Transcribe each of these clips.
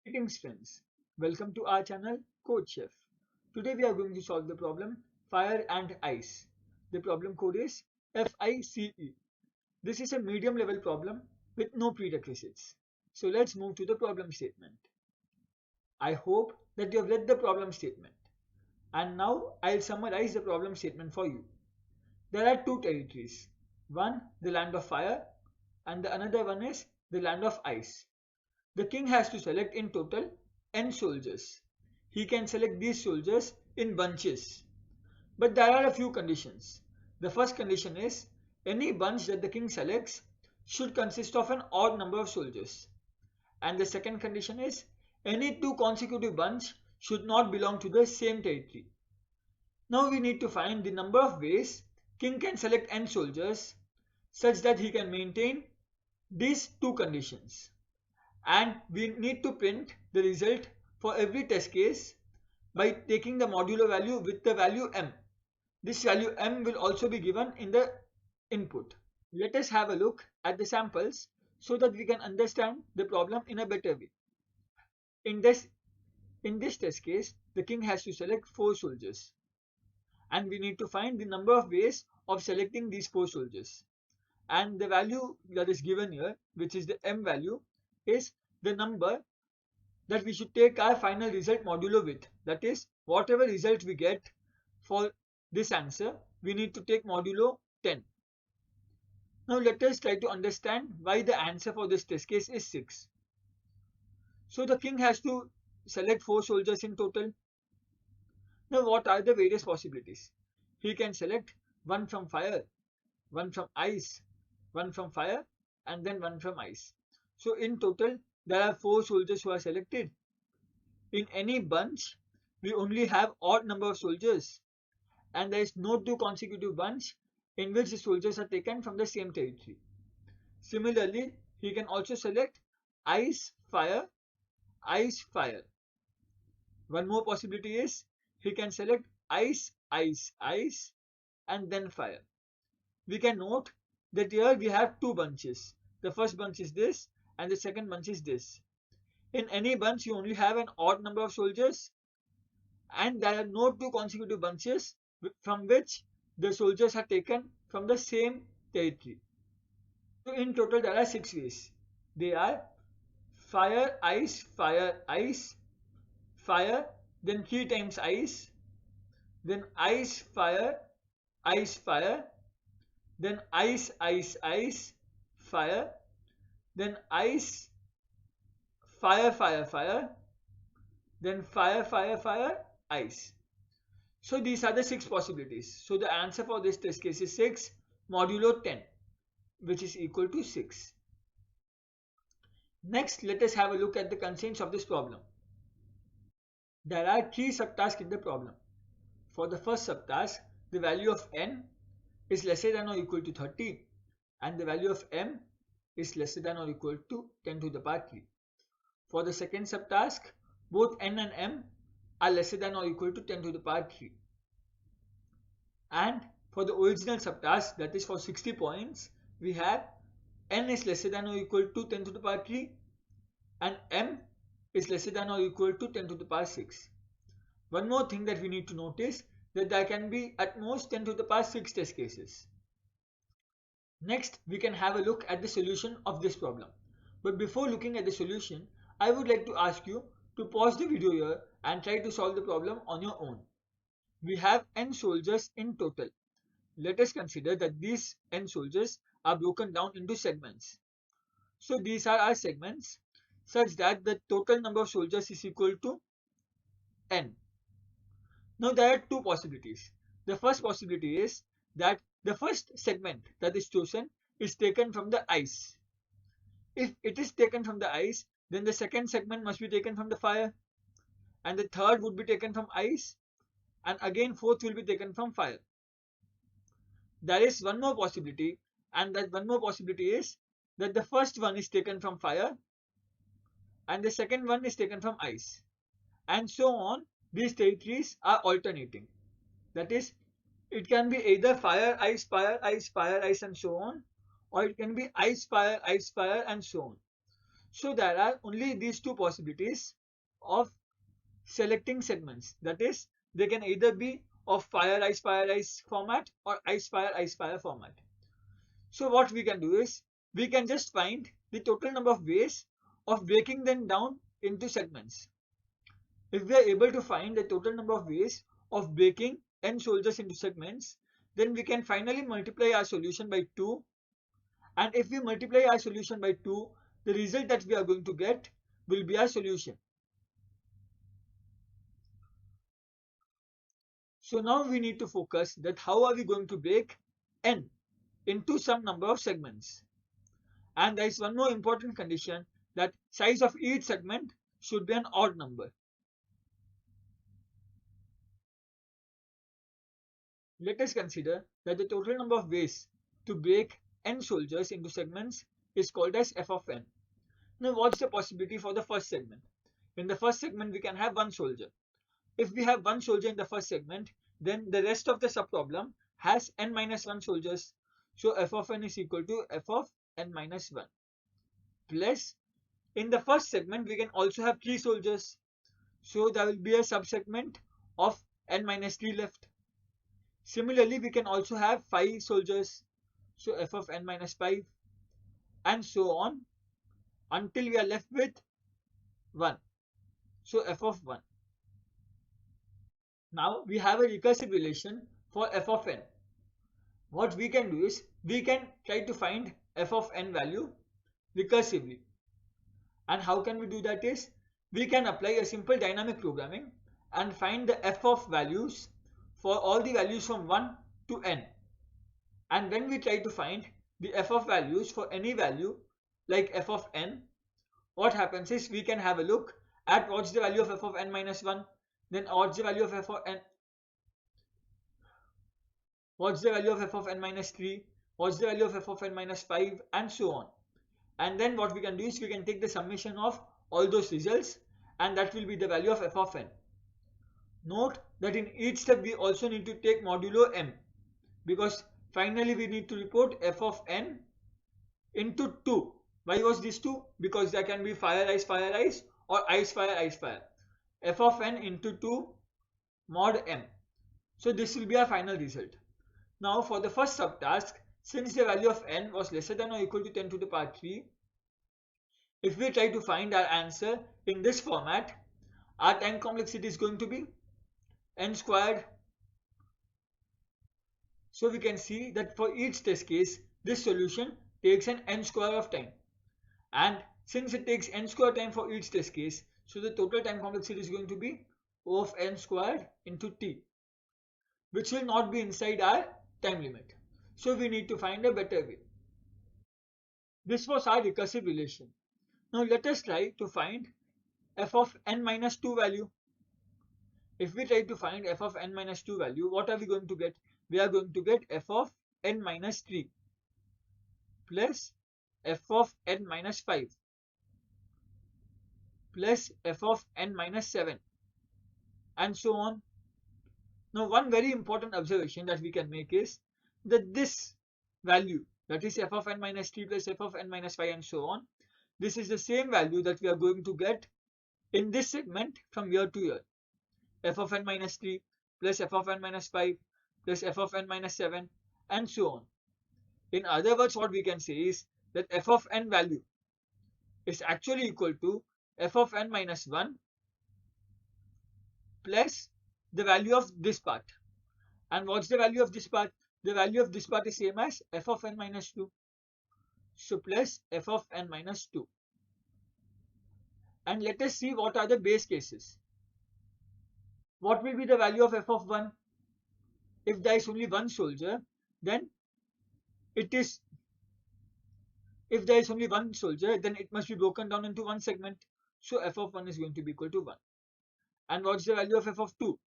Greetings friends, welcome to our channel Code Chef. Today we are going to solve the problem Fire and Ice. The problem code is FICE. This is a medium level problem with no prerequisites. So let's move to the problem statement. I hope that you have read the problem statement. And now I'll summarize the problem statement for you. There are two territories. One, the land of fire, and the another one is the land of ice. The king has to select in total n soldiers. He can select these soldiers in bunches. But there are a few conditions. The first condition is any bunch that the king selects should consist of an odd number of soldiers. And the second condition is any two consecutive bunch should not belong to the same territory. Now we need to find the number of ways king can select n soldiers such that he can maintain these two conditions. And we need to print the result for every test case by taking the modulo value with the value m. This value m will also be given in the input. Let us have a look at the samples so that we can understand the problem in a better way. In this test case, the king has to select 4 soldiers. And we need to find the number of ways of selecting these 4 soldiers. And the value that is given here, which is the m value, is the number that we should take our final result modulo with. That is, whatever result we get for this answer, we need to take modulo 10. Now let us try to understand why the answer for this test case is 6. So the king has to select 4 soldiers in total. Now what are the various possibilities? He can select one from fire, one from ice, one from fire, and then one from ice. So in total, there are 4 soldiers who are selected. In any bunch, we only have odd number of soldiers, and there is no two consecutive bunch in which the soldiers are taken from the same territory. Similarly, he can also select ice, fire, ice, fire. One more possibility is he can select ice, ice, ice, and then fire. We can note that here we have 2 bunches. The first bunch is this and the second bunch is this. In any bunch you only have an odd number of soldiers, and there are no 2 consecutive bunches from which the soldiers are taken from the same territory. So in total there are 6 ways. They are fire, ice, fire, then 3 times ice, then ice, fire, then ice, ice, ice, fire, then ice, fire, fire, fire, then fire, fire, fire, ice. So these are the 6 possibilities. So the answer for this test case is 6 modulo 10, which is equal to 6. Next, let us have a look at the constraints of this problem. There are 3 subtasks in the problem. For the first subtask, the value of n is lesser than or equal to 30, and the value of m is lesser than or equal to 10 to the power 3. For the second subtask, both n and m are lesser than or equal to 10 to the power 3. And for the original subtask, that is for 60 points, we have n is lesser than or equal to 10 to the power 3 and m is lesser than or equal to 10 to the power 6. One more thing that we need to notice that there can be at most 10 to the power 6 test cases. Next, we can have a look at the solution of this problem. But before looking at the solution, I would like to ask you to pause the video here and try to solve the problem on your own. We have n soldiers in total. Let us consider that these n soldiers are broken down into segments. So these are our segments such that the total number of soldiers is equal to n. Now there are 2 possibilities. The first possibility is that the first segment that is chosen is taken from the ice. If it is taken from the ice, then the second segment must be taken from the fire, and the third would be taken from ice, and again fourth will be taken from fire. There is one more possibility, and that one more possibility is that the first one is taken from fire and the second one is taken from ice, and so on. These territories are alternating. That is, it can be either fire, ice, and so on, or it can be ice, fire, and so on. So there are only these two possibilities of selecting segments. That is, they can either be of fire, ice format or ice, fire format. So what we can do is, we can just find the total number of ways of breaking them down into segments. If we are able to find the total number of ways of breaking n soldiers into segments, then we can finally multiply our solution by 2. And if we multiply our solution by 2, the result that we are going to get will be our solution. So now we need to focus that how are we going to break n into some number of segments. And there is one more important condition, that size of each segment should be an odd number. Let us consider that the total number of ways to break n soldiers into segments is called as f of n. Now what's the possibility for the first segment? In the first segment we can have one soldier. If we have one soldier in the first segment, then the rest of the subproblem has n minus 1 soldiers. So f of n is equal to f of n minus 1. Plus, in the first segment we can also have 3 soldiers. So there will be a subsegment of n minus 3 left. Similarly, we can also have 5 soldiers. So f of n minus 5, and so on until we are left with 1. So f of 1. Now we have a recursive relation for f of n. What we can do is, we can try to find f of n value recursively. And how can we do that is, we can apply a simple dynamic programming and find the f of values for all the values from 1 to n. And when we try to find the f of values for any value like f of n, what happens is, we can have a look at what's the value of f of n minus 1, then what's the value of f of n, what's the value of f of n minus 3, what's the value of f of n minus 5, and so on. And then what we can do is, we can take the summation of all those results, and that will be the value of f of n. Note that in each step we also need to take modulo m, because finally we need to report f of n into 2. Why was this 2? Because there can be fire, ice, or ice, fire. F of n into 2 mod m. So this will be our final result. Now for the first subtask, since the value of n was lesser than or equal to 10 to the power 3, if we try to find our answer in this format, our time complexity is going to be n squared. So we can see that for each test case, this solution takes an n square of time. And since it takes n square time for each test case, so the total time complexity is going to be O of n squared into t, which will not be inside our time limit. So we need to find a better way. This was our recursive relation. Now let us try to find f of n minus 2 value. If we try to find f of n minus 2 value, what are we going to get? We are going to get f of n minus 3 plus f of n minus 5 plus f of n minus 7, and so on. Now one very important observation that we can make is that this value, that is f of n minus 3 plus f of n minus 5 and so on, this is the same value that we are going to get in this segment from year to year. F of n minus 3 plus f of n minus 5 plus f of n minus 7, and so on. In other words, what we can say is that f of n value is actually equal to f of n minus 1 plus the value of this part. And what's the value of this part? The value of this part is same as f of n minus 2. So plus f of n minus 2. And let us see what are the base cases. What will be the value of f of 1? If there is only one soldier, then it must be broken down into one segment. So f of 1 is going to be equal to 1. And what's the value of f of 2?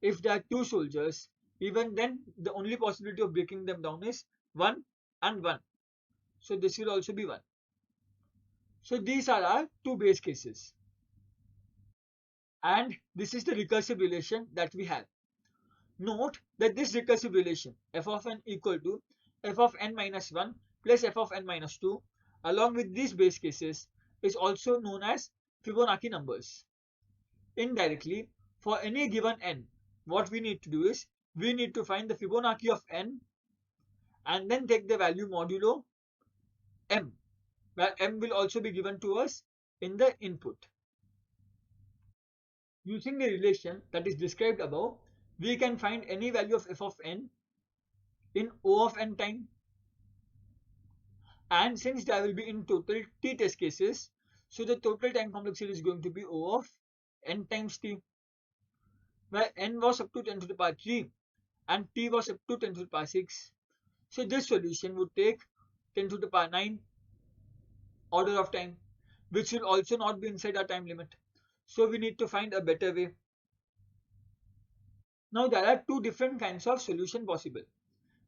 If there are 2 soldiers, even then the only possibility of breaking them down is 1 and 1. So this will also be 1. So these are our 2 base cases. And this is the recursive relation that we have. Note that this recursive relation f of n equal to f of n minus 1 plus f of n minus 2 along with these base cases is also known as Fibonacci numbers. Indirectly, for any given n, what we need to do is we need to find the Fibonacci of n and then take the value modulo m, where m will also be given to us in the input. Using the relation that is described above, we can find any value of f of n in O of n time. And since there will be in total t test cases, so the total time complexity is going to be O of n times t, where n was up to 10 to the power 3 and t was up to 10 to the power 6. So this solution would take 10 to the power 9 order of time, which will also not be inside our time limit. So we need to find a better way. Now there are two different kinds of solution possible.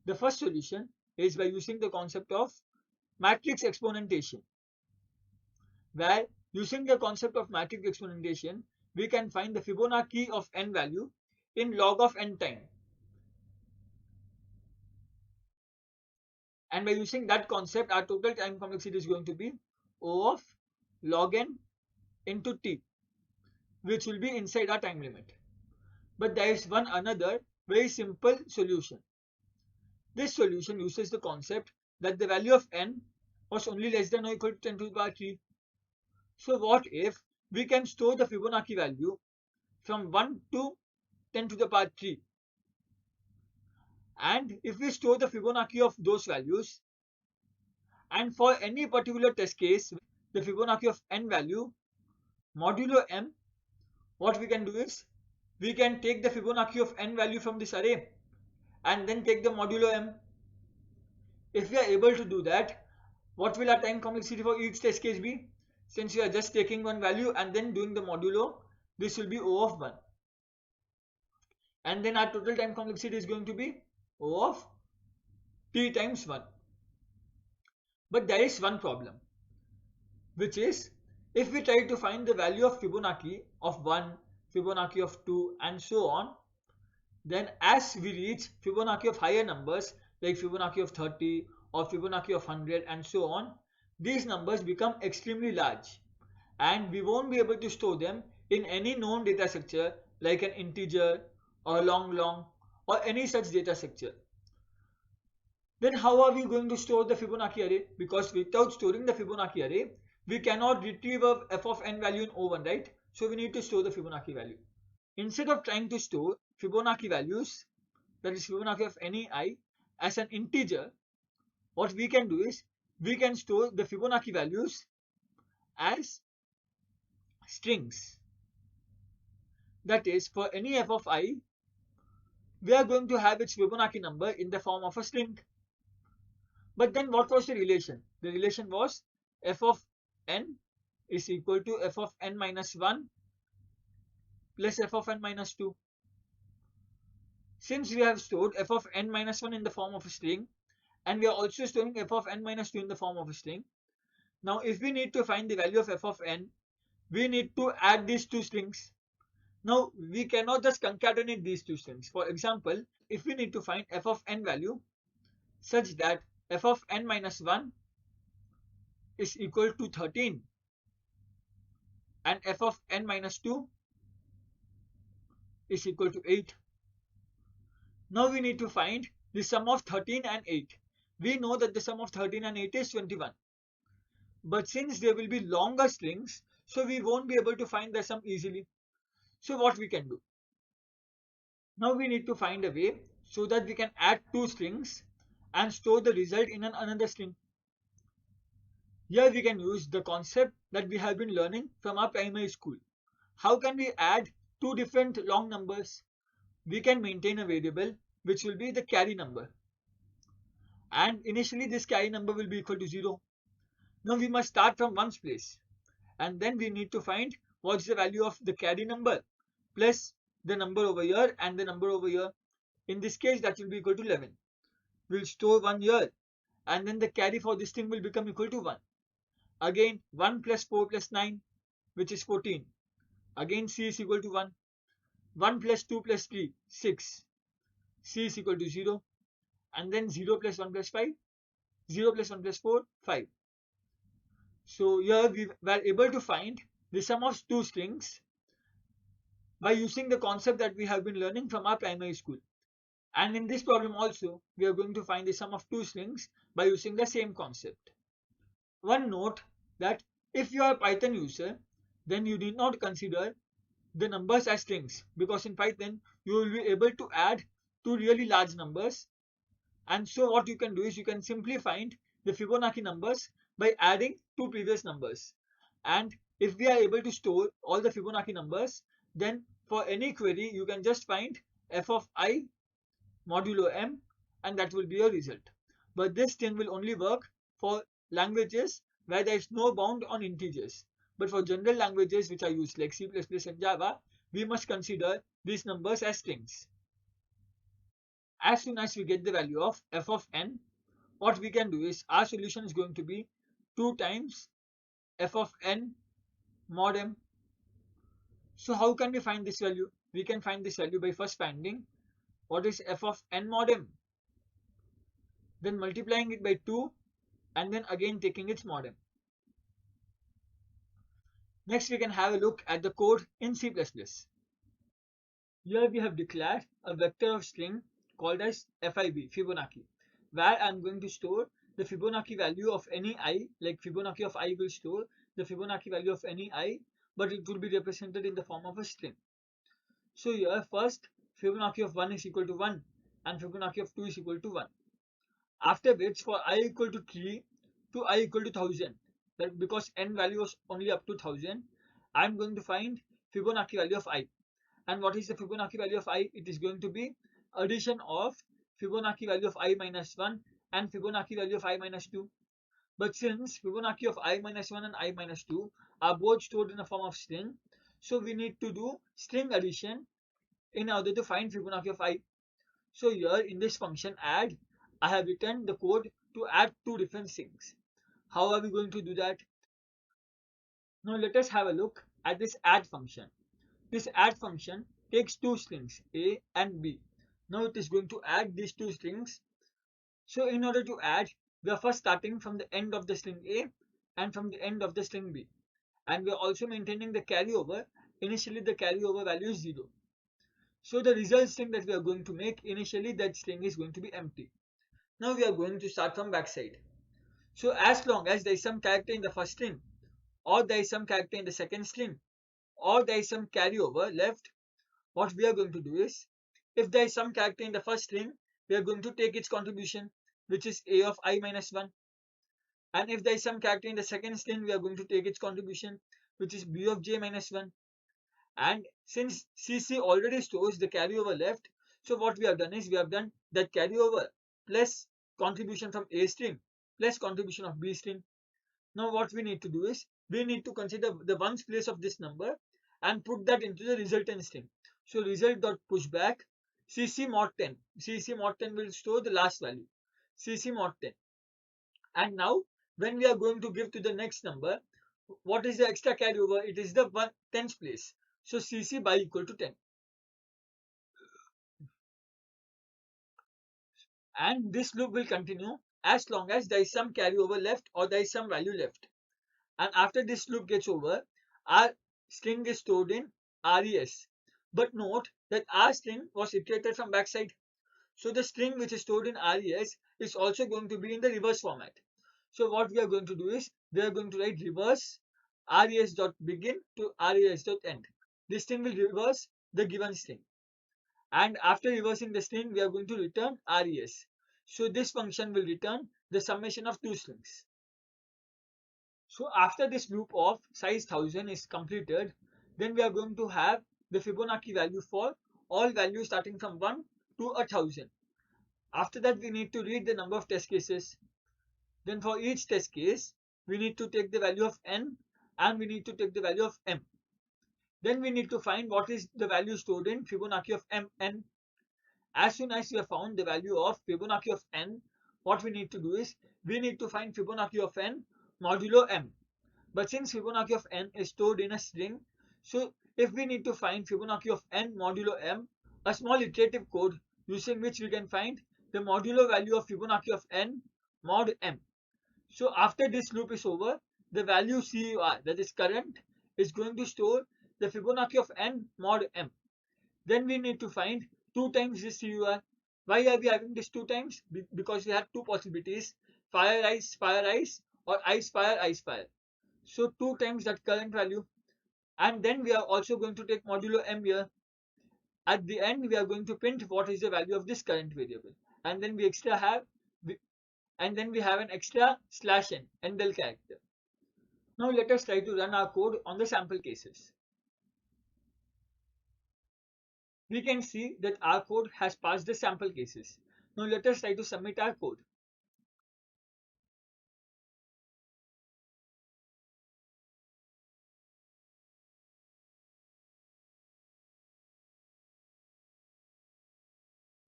The first solution is by using the concept of matrix exponentation, where using the concept of matrix exponentation, we can find the Fibonacci of n value in log of n time. And by using that concept, our total time complexity is going to be O of log n into t, which will be inside our time limit. But there is one another very simple solution. This solution uses the concept that the value of n was only less than or equal to 10 to the power 3. So what if we can store the Fibonacci value from 1 to 10 to the power 3? And if we store the Fibonacci of those values, and for any particular test case, the Fibonacci of n value modulo m, what we can do is we can take the Fibonacci of n value from this array and then take the modulo m. If we are able to do that, what will our time complexity for each test case be? Since we are just taking one value and then doing the modulo, this will be O of 1. And then our total time complexity is going to be O of t times 1. But there is one problem, which is if we try to find the value of Fibonacci of 1, Fibonacci of 2 and so on, then as we reach Fibonacci of higher numbers like Fibonacci of 30 or Fibonacci of 100 and so on, these numbers become extremely large and we won't be able to store them in any known data structure like an integer or long or any such data structure. Then how are we going to store the Fibonacci array? Because without storing the Fibonacci array, we cannot retrieve a f of n value in O1, right? So we need to store the Fibonacci value. Instead of trying to store Fibonacci values, that is Fibonacci of any I, as an integer, what we can do is we can store the Fibonacci values as strings. That is, for any f of I, we are going to have its Fibonacci number in the form of a string. But then what was the relation? The relation was f of n is equal to f of n minus 1 plus f of n minus 2. Since we have stored f of n minus 1 in the form of a string, and we are also storing f of n minus 2 in the form of a string, now if we need to find the value of f of n, we need to add these two strings. Now we cannot just concatenate these two strings. For example, if we need to find f of n value such that f of n minus 1 is equal to 13 and f of n minus 2 is equal to 8. Now we need to find the sum of 13 and 8. We know that the sum of 13 and 8 is 21. But since there will be longer strings, so we won't be able to find the sum easily. So what we can do? Now we need to find a way so that we can add two strings and store the result in another string. Here we can use the concept that we have been learning from our primary school. How can we add two different long numbers? We can maintain a variable which will be the carry number. And initially this carry number will be equal to 0. Now we must start from ones place. And then we need to find what's the value of the carry number plus the number over here and the number over here. In this case that will be equal to 11. We'll store 1 here and then the carry for this thing will become equal to 1. Again 1 plus 4 plus 9, which is 14. Again c is equal to 1. 1 plus 2 plus 3, 6. C is equal to 0. And then 0 plus 1 plus 5, 0 plus 1 plus 4, 5. So here we were able to find the sum of two strings by using the concept that we have been learning from our primary school. And in this problem also, we are going to find the sum of two strings by using the same concept. One note that if you are a Python user, then you need not consider the numbers as strings, because in Python you will be able to add two really large numbers. And so what you can do is you can simply find the Fibonacci numbers by adding two previous numbers. And if we are able to store all the Fibonacci numbers, then for any query you can just find f of I modulo m, and that will be your result. But this thing will only work for languages where there is no bound on integers. But for general languages which are used like C++ and Java, we must consider these numbers as strings. As soon as we get the value of f of n, what we can do is our solution is going to be 2 times f of n mod m. So how can we find this value? We can find this value by first finding what is f of n mod m, then multiplying it by 2, and then again taking its mod m. Next we can have a look at the code in C++. Here we have declared a vector of string called as FIB, Fibonacci, where I am going to store the Fibonacci value of any I, like Fibonacci of I will store the Fibonacci value of any I, but it will be represented in the form of a string. So here first Fibonacci of 1 is equal to 1 and Fibonacci of 2 is equal to 1. After which for I equal to 3 to I equal to 1000, that because n value was only up to 1000, I am going to find Fibonacci value of I. And what is the Fibonacci value of I? It is going to be addition of Fibonacci value of I minus 1 and Fibonacci value of I minus 2. But since Fibonacci of I minus 1 and I minus 2 are both stored in a form of string, so we need to do string addition in order to find Fibonacci of I. So here in this function add, I have written the code to add two different strings. How are we going to do that? Now let us have a look at this add function. This add function takes two strings A and B. Now it is going to add these two strings. So in order to add, we are first starting from the end of the string A and from the end of the string B. And we are also maintaining the carryover. Initially the carryover value is 0. So the result string that we are going to make, initially that string is going to be empty. Now we are going to start from backside. So as long as there is some character in the first string, or there is some character in the second string, or there is some carryover left, what we are going to do is, if there is some character in the first string, we are going to take its contribution, which is A of I minus 1. And if there is some character in the second string, we are going to take its contribution, which is B of j minus 1. And since CC already stores the carryover left, so what we have done is we have done that carryover plus contribution from A string plus contribution of B string. Now what we need to do is we need to consider the ones place of this number and put that into the resultant string. So result dot pushback CC mod 10. CC mod 10 will store the last value. CC mod 10. And now when we are going to give to the next number, what is the extra carryover? It is the 10th place. So CC by equal to 10. And this loop will continue as long as there is some carryover left or there is some value left. And after this loop gets over, our string is stored in res. But note that our string was iterated from backside. So the string which is stored in res is also going to be in the reverse format. So what we are going to do is we are going to write reverse res.begin to res.end. This string will reverse the given string. And after reversing the string, we are going to return res. So this function will return the summation of two strings. So after this loop of size 1000 is completed, then we are going to have the Fibonacci value for all values starting from 1 to 1000. After that, we need to read the number of test cases. Then for each test case, we need to take the value of n and we need to take the value of m. Then we need to find what is the value stored in Fibonacci of mn. As soon as we have found the value of Fibonacci of n, what we need to do is we need to find Fibonacci of n modulo m. But since Fibonacci of n is stored in a string, so if we need to find Fibonacci of n modulo m, a small iterative code using which we can find the modulo value of Fibonacci of n mod m. So after this loop is over, the value CUR, that is current, is going to store the Fibonacci of n mod m. Then we need to find 2 times this CUR. Why are we having this 2 times? Because we have two possibilities, fire ice, or ice fire. So 2 times that current value. And then we are also going to take modulo m here. At the end, we are going to print what is the value of this current variable. And then we have an extra slash n, endel character. Now let us try to run our code on the sample cases. We can see that our code has passed the sample cases. Now let us try to submit our code.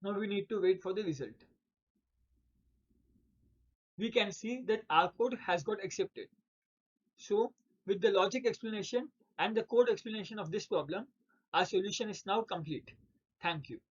Now we need to wait for the result. We can see that our code has got accepted. So with the logic explanation and the code explanation of this problem, our solution is now complete. Thank you.